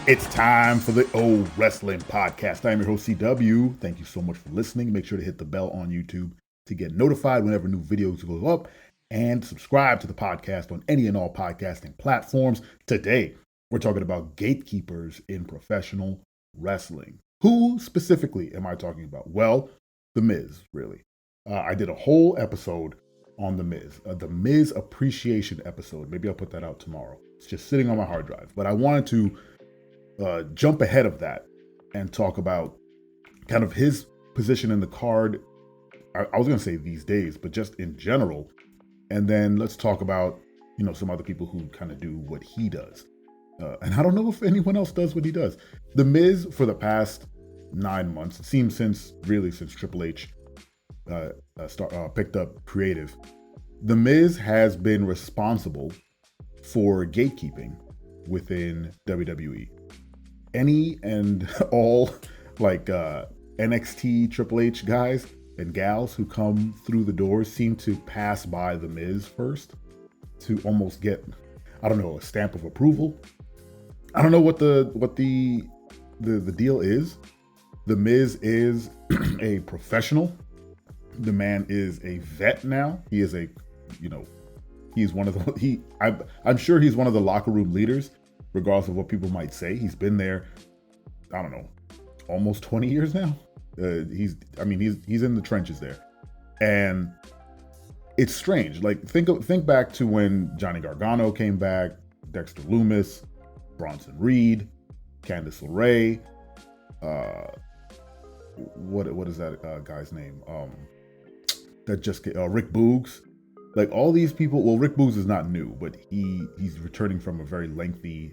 It's time for the O Wrestling Podcast. I'm your host, CW. Thank you so much for listening. Make sure to hit the bell on YouTube to get notified whenever new videos go up, and subscribe to the podcast on any and all podcasting platforms. Today, we're talking about gatekeepers in professional wrestling. Who specifically am I talking about? Well, The Miz, really. I did a whole episode on the Miz appreciation episode. Maybe I'll put that out tomorrow. It's just sitting on my hard drive. But I wanted to jump ahead of that and talk about kind of his position in the card. I was going to say these days, but just in general. And then let's talk about, some other people who kind of do what he does. And I don't know if anyone else does what he does. The Miz, for the past 9 months, it seems since Triple H picked up creative, The Miz has been responsible for gatekeeping within WWE. Any and all NXT Triple H guys and gals who come through the doors seem to pass by The Miz first to almost get, a stamp of approval. I don't know what the deal is. The Miz is a professional. The man is a vet now. He is he's one of the I'm sure he's one of the locker room leaders, regardless of what people might say. He's been there, almost 20 years now. He's in the trenches there. And it's strange. Like, think back to when Johnny Gargano came back, Dexter Lumis, Bronson Reed, Candice LeRae, what is that guy's name? Rick Boogs. Like, all these people, well, Rick Boogs is not new, but he's returning from a very lengthy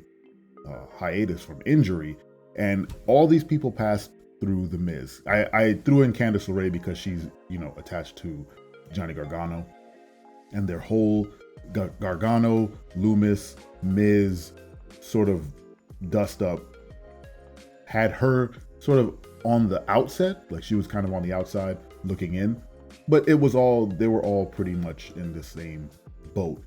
hiatus from injury, and all these people passed through The Miz. I threw in Candice LeRae because she's, attached to Johnny Gargano, and their whole Gargano, Lumis, Miz sort of dust up had her sort of on the outset, like she was kind of on the outside looking in. But they were all pretty much in the same boat.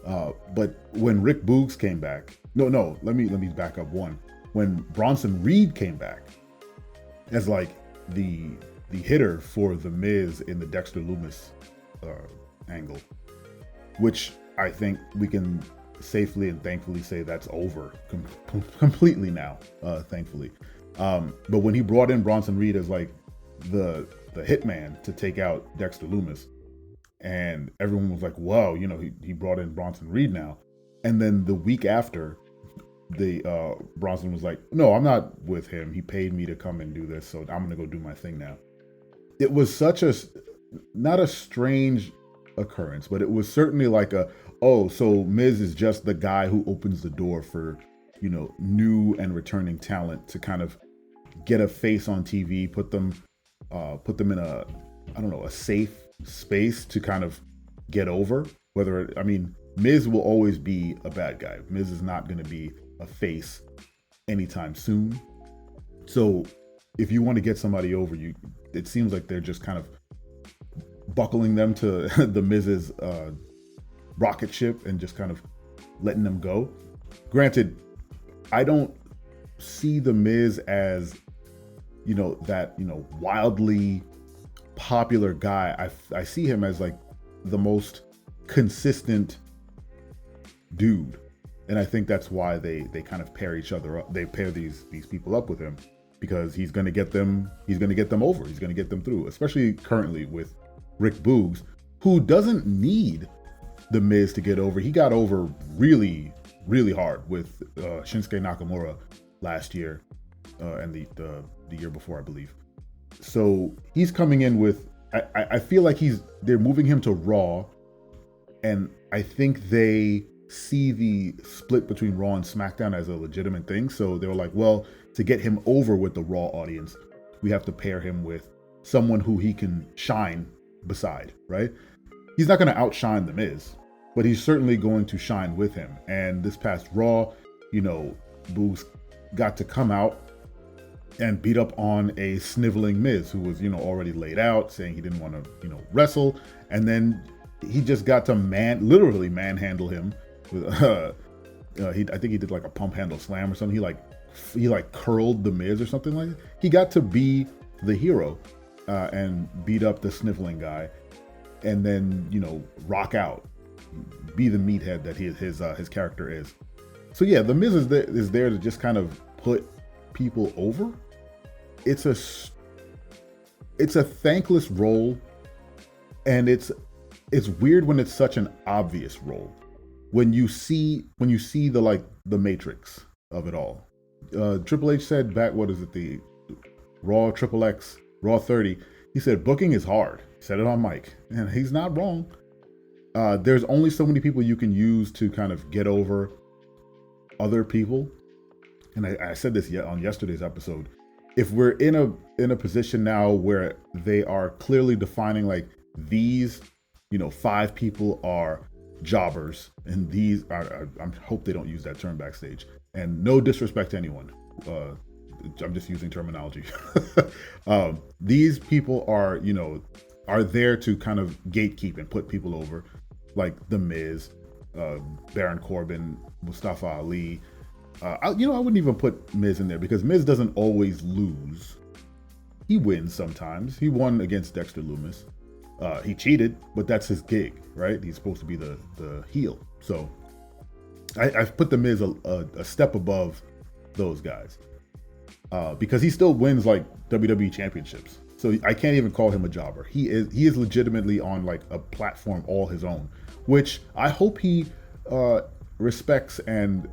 But when Rick Boogs came back, let me back up one. When Bronson Reed came back as like the hitter for The Miz in the Dexter Lumis angle, which I think we can safely and thankfully say that's over completely now, thankfully. But when he brought in Bronson Reed as like the hitman to take out Dexter Lumis, and everyone was like, wow, he brought in Bronson Reed now. And then the week after, Bronson was like, no, I'm not with him. He paid me to come and do this, so I'm going to go do my thing now. It was such not a strange occurrence, but it was certainly like so Miz is just the guy who opens the door for, new and returning talent to kind of get a face on TV, put them in a safe space to kind of get over. Miz will always be a bad guy. Miz is not going to be a face anytime soon. So if you want to get somebody over, it seems like they're just kind of buckling them to the Miz's rocket ship and just kind of letting them go. Granted, I don't see the Miz as that wildly popular guy. I see him as like the most consistent dude, and I think that's why they kind of pair each other up. They pair these people up with him because he's going to get them over. He's going to get them through, especially currently with Rick Boogs, who doesn't need the Miz to get over. He got over really, really hard with Shinsuke Nakamura last year, and the year before, I believe. So he's coming in with, I feel like they're moving him to Raw, and I think they see the split between Raw and SmackDown as a legitimate thing. So they were like, well, to get him over with the Raw audience, we have to pair him with someone who he can shine beside, right? He's not going to outshine The Miz, but he's certainly going to shine with him. And this past Raw, Boogs got to come out and beat up on a sniveling Miz who was, already laid out, saying he didn't want to, wrestle. And then he just got to literally manhandle him. I think he did like a pump handle slam or something. He like he like curled the Miz or something like that. He got to be the hero and beat up the sniffling guy, and then rock out, be the meathead that his character is. So yeah, the Miz is there to just kind of put people over. It's a thankless role, and it's weird when it's such an obvious role. When you see the matrix of it all. Triple H said back, what is it, the Raw Triple X, Raw 30, he said booking is hard. He said it on mic, and he's not wrong. There's only so many people you can use to kind of get over other people. And I said this on yesterday's episode. If we're in a position now where they are clearly defining like these, 5 people are jobbers, and these are, I hope they don't use that term backstage, and no disrespect to anyone. I'm just using terminology. These people are there to kind of gatekeep and put people over, like The Miz, Baron Corbin, Mustafa Ali. I wouldn't even put Miz in there because Miz doesn't always lose. He wins sometimes. He won against Dexter Lumis. He cheated, but that's his gig, right? He's supposed to be the heel. So I've put the Miz a step above those guys because he still wins like WWE championships. So I can't even call him a jobber. He is legitimately on like a platform all his own, which I hope he respects and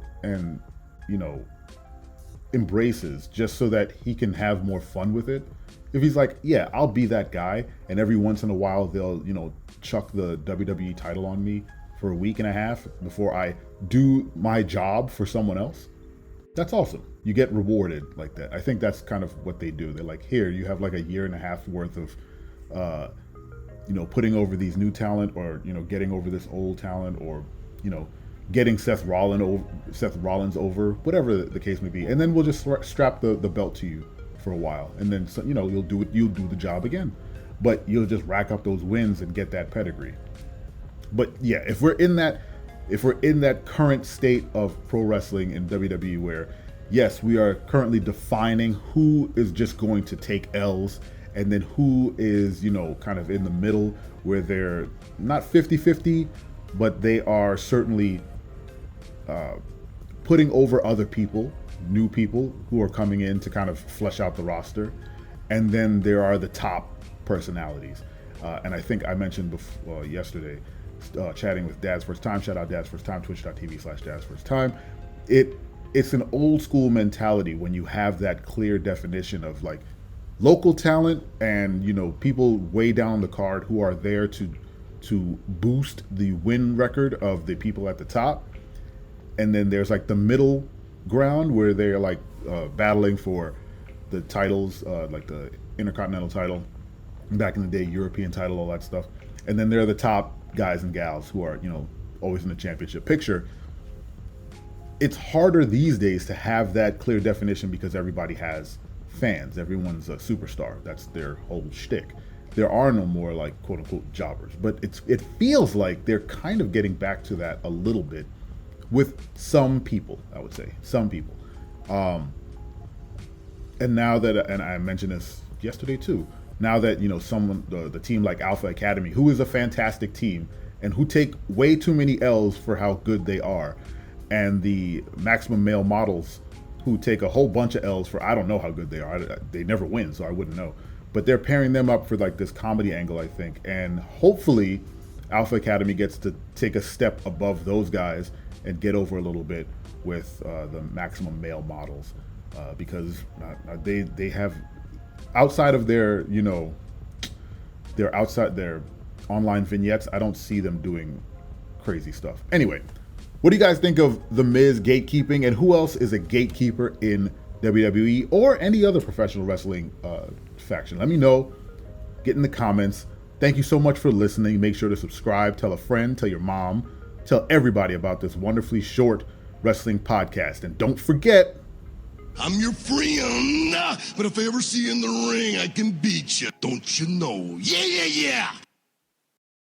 embraces, just so that he can have more fun with it. If he's like, yeah, I'll be that guy, and every once in a while they'll, chuck the WWE title on me for a week and a half before I do my job for someone else, that's awesome. You get rewarded like that. I think that's kind of what they do. They're like, here, you have like a year and a half worth of, putting over these new talent, or, getting over this old talent, or, getting Seth Rollins over, whatever the case may be. And then we'll just strap the belt to you for a while. And then, you'll do the job again, but you'll just rack up those wins and get that pedigree. But yeah, if we're in that current state of pro wrestling in WWE where, yes, we are currently defining who is just going to take L's, and then who is, kind of in the middle where they're not 50-50, but they are certainly putting over other people, new people who are coming in to kind of flesh out the roster. And then there are the top personalities. And I think I mentioned before, yesterday, chatting with Dad's First Time, shout out Dad's First Time, twitch.tv/Dad's First Time. It's an old school mentality when you have that clear definition of like local talent and, people way down the card who are there to boost the win record of the people at the top. And then there's like the middle ground where they're like battling for the titles, like the Intercontinental title, back in the day, European title, all that stuff. And then there are the top guys and gals who are, always in the championship picture. It's harder these days to have that clear definition because everybody has fans. Everyone's a superstar. That's their whole shtick. There are no more like quote unquote jobbers, but it feels like they're kind of getting back to that a little bit with some people, I would say, some people. And now that, and I mentioned this yesterday too, now that, someone, the team like Alpha Academy, who is a fantastic team and who take way too many L's for how good they are, and the Maximum Male Models, who take a whole bunch of L's for I don't know how good they are. They never win, so I wouldn't know. But they're pairing them up for like this comedy angle, I think. And hopefully Alpha Academy gets to take a step above those guys and get over a little bit with the Maximum Male Models, because they have, outside of their, their online vignettes, I don't see them doing crazy stuff. Anyway, what do you guys think of The Miz gatekeeping, and who else is a gatekeeper in WWE or any other professional wrestling faction? Let me know. Get in the comments. Thank you so much for listening. Make sure to subscribe, tell a friend, tell your mom, tell everybody about this wonderfully short wrestling podcast. And don't forget, I'm your friend, but if I ever see you in the ring, I can beat you. Don't you know? Yeah, yeah, yeah.